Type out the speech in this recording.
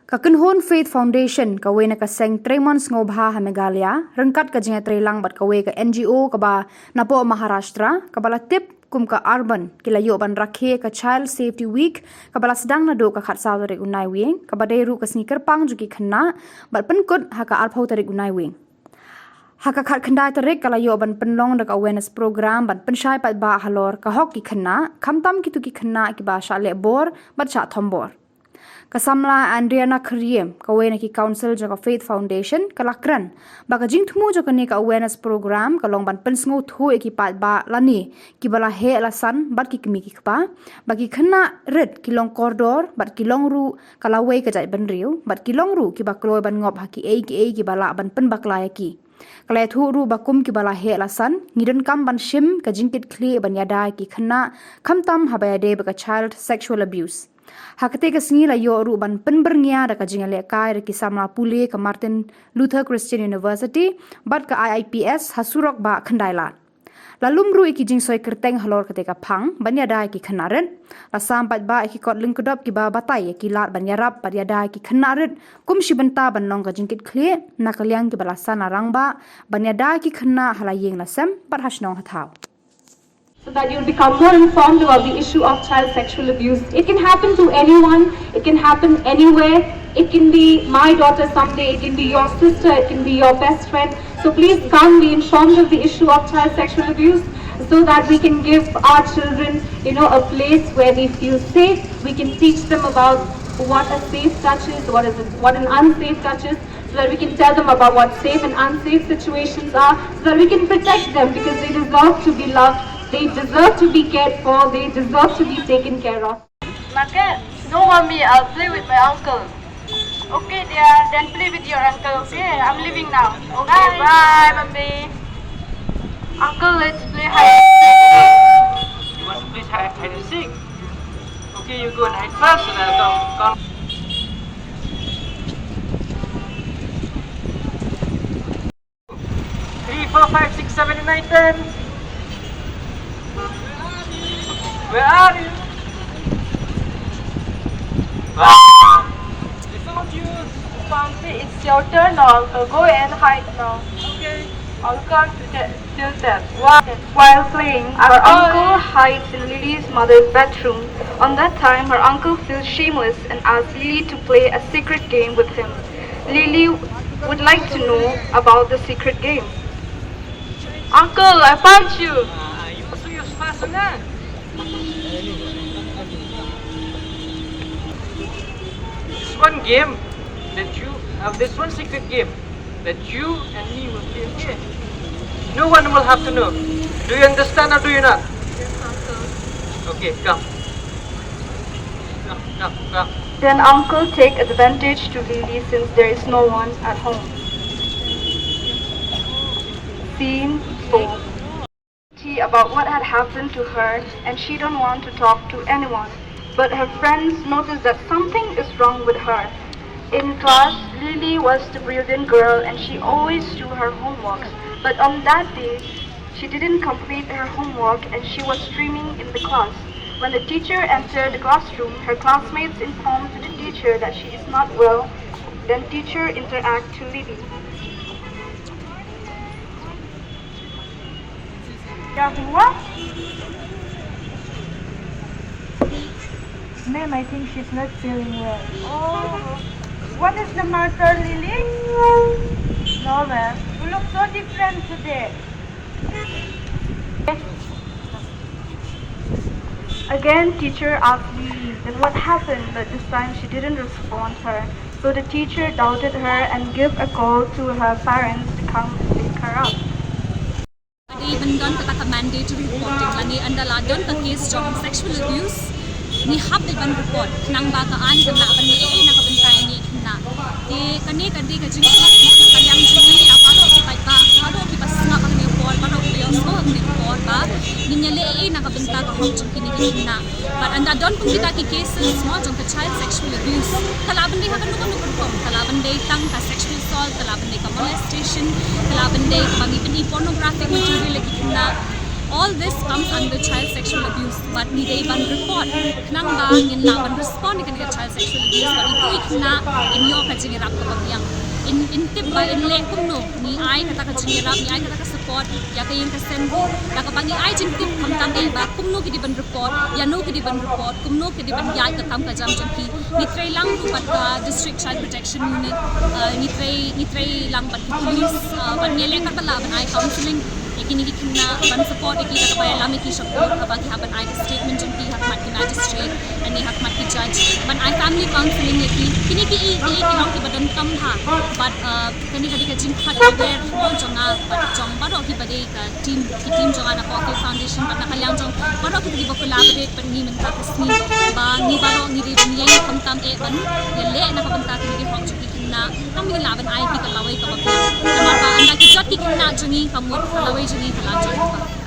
Kakan Hon Faith Foundation kawe na kaseng 3 months ngobha ha Meghalaya rengkat ka jinga trelang bat kawe ka NGO ka ba napo Maharashtra kabala tip kum ka urban kilayo ban rakhe ka Child Safety Week kabala sedang na do ka khat saw tarik unai wing kabade ru ka sneaker pang juki Khynnah bat penkut ha ka arphau tarik unai wing Haka khat khandai tarik kalayo ban Pynlong dak awareness program ban penshai pat ba halor ka hok ki Khynnah khamtam ki tu ki Khynnah ki ba sha le bor bat cha Thom bor Kasamla Andriana Kariem kawe na ki council jaka Faith Foundation kalakran baka jing thumu jaka ne ka awareness program kalong ban pensngo thu eki pat ba lani ki bala he la san bat ki kimi ki kpa baki Khynnah red kilong kordor bat kilong ru kalawe ka jai ban riu bat kilong ru ki ba kloy ban ngop ha ki ki bala ban pen baklaya ki kalai thu ru bakum ki bala he la san ngiden kam ban shim ka jingkit kli ban yada ki Khynnah khamtam habaya de baka child sexual abuse Hakate ka singi la yo ru ban penbernia da ka jingale kai ki samla pule ka Martin Luther Christian University bat ka IIPS hasurok ba khandailat lalum ru iki jingsoi kerteng halor kate ka phang banya dai ki Khynnah ren la sampat ba ki kot lingkudop ki ba batai ki lat ban yarap ba dai ki Khynnah ren kum shibanta ban nong ka jingkit khle nakalyang ki balasa narang ba banya dai ki Khynnah halayeng la sem bat hasnong hathau so that you'll become more informed about the issue of child sexual abuse. It can happen to anyone, it can happen anywhere. It can be my daughter someday, it can be your sister, it can be your best friend. So please come be informed of the issue of child sexual abuse so that we can give our children, a place where they feel safe. We can teach them about what a safe touch is, what an unsafe touch is, so that we can tell them about what safe and unsafe situations are, so that we can protect them because they deserve to be loved. They deserve to be cared for. They deserve to be taken care of. Market, don't want me. I'll play with my uncle. Okay, dear. Then play with your uncle. Okay, I'm leaving now. Okay, bye, mommy. Uncle, let's play hide and seek. You want to play hide and seek? Okay, you go and hide first, and I'll come. 3, 4, 5, 6, 7, and 9, 10. Where are you? I found you. Fancy, it's your turn now, Uncle. Go and hide now. Okay. I'll come to that. While playing, our uncle hides in Lily's mother's bedroom. On that time, her uncle feels shameless and asks Lily to play a secret game with him. Lily would like to know about the secret game. Uncle, I found you. You must use fast enough. This one game that you have, this one secret game that you and me will play. Okay. No one will have to know. Do you understand or do you not? Yes, Uncle. Okay, come. Come. Then Uncle take advantage to Lily since there is no one at home. Scene 4. About what had happened to her, and she don't want to talk to anyone. But her friends notice that something is wrong with her. In class, Lily was the brilliant girl and she always do her homeworks. But on that day, she didn't complete her homework and she was screaming in the class. When the teacher entered the classroom, her classmates informed the teacher that she is not well. Then teacher interact to Lily. What? Ma'am, I think she's not feeling well. Oh, what is the matter, Lily? No, ma'am. You look so different today. Again, teacher asked Lily, then what happened? But this time she didn't respond her. So the teacher doubted her and gave a call to her parents to come and pick her up. Even done the mandatory reporting lani andala done the case of sexual abuse ni hab the ban report nang ba ka an na ban ni na ka ban kai ni na ti kani ka di ka jing ka yang jing apalo ki pa halo ki pas na ka ni report pa ro yo so ni report ba ni nyale na ka ban ta ka hom chung ki ni na but anda don pung kita ki cases mo jong ka child sexual abuse kalaban ni ka kan no ko kalaban day tang ka sexual assault kalaban day ka molestation kalaban day ka bagi pornographic material ki na all this comes under child sexual abuse but ni dei ban report nang ba ngin la ban respond kan child sexual abuse but itu ikna in yo ka jingi rap ka yang in tip ba in le kumno ni ai kata ka jingi rap ni ai kata ka support ya ka yin ka send ko la ka bangi ai jing tip kam tam e ba kumno ki di ban report ya no ki di ban report kumno ki di ban ya ka tam ka jam jam ki ni trai lang ru pat ka district child protection unit ni trai lang pat police ban ne le ka bala ban ai counseling ikini Khynnah ban support iki ka ba lami ki support ka ba ki haban ai statement jam ki hak mat ki magistrate ani hak mat ki judge ban ai family counseling iki kini ki long ki badan kam tha but kani ka jing khat aware mo jonga but jong ba ro ki bade ka team jonga na po ki foundation ban na kalyang jong ba ro ki ba collaborate ban ni man ka kasni ba ni ba ro ni de ban ye kam tam e ban ye le na ka ban ta ki hong ki Khynnah kami laban ai ki ka lawai ka ba namar ba anda ki jot ki Khynnah jungi kamut lawai jungi kala jot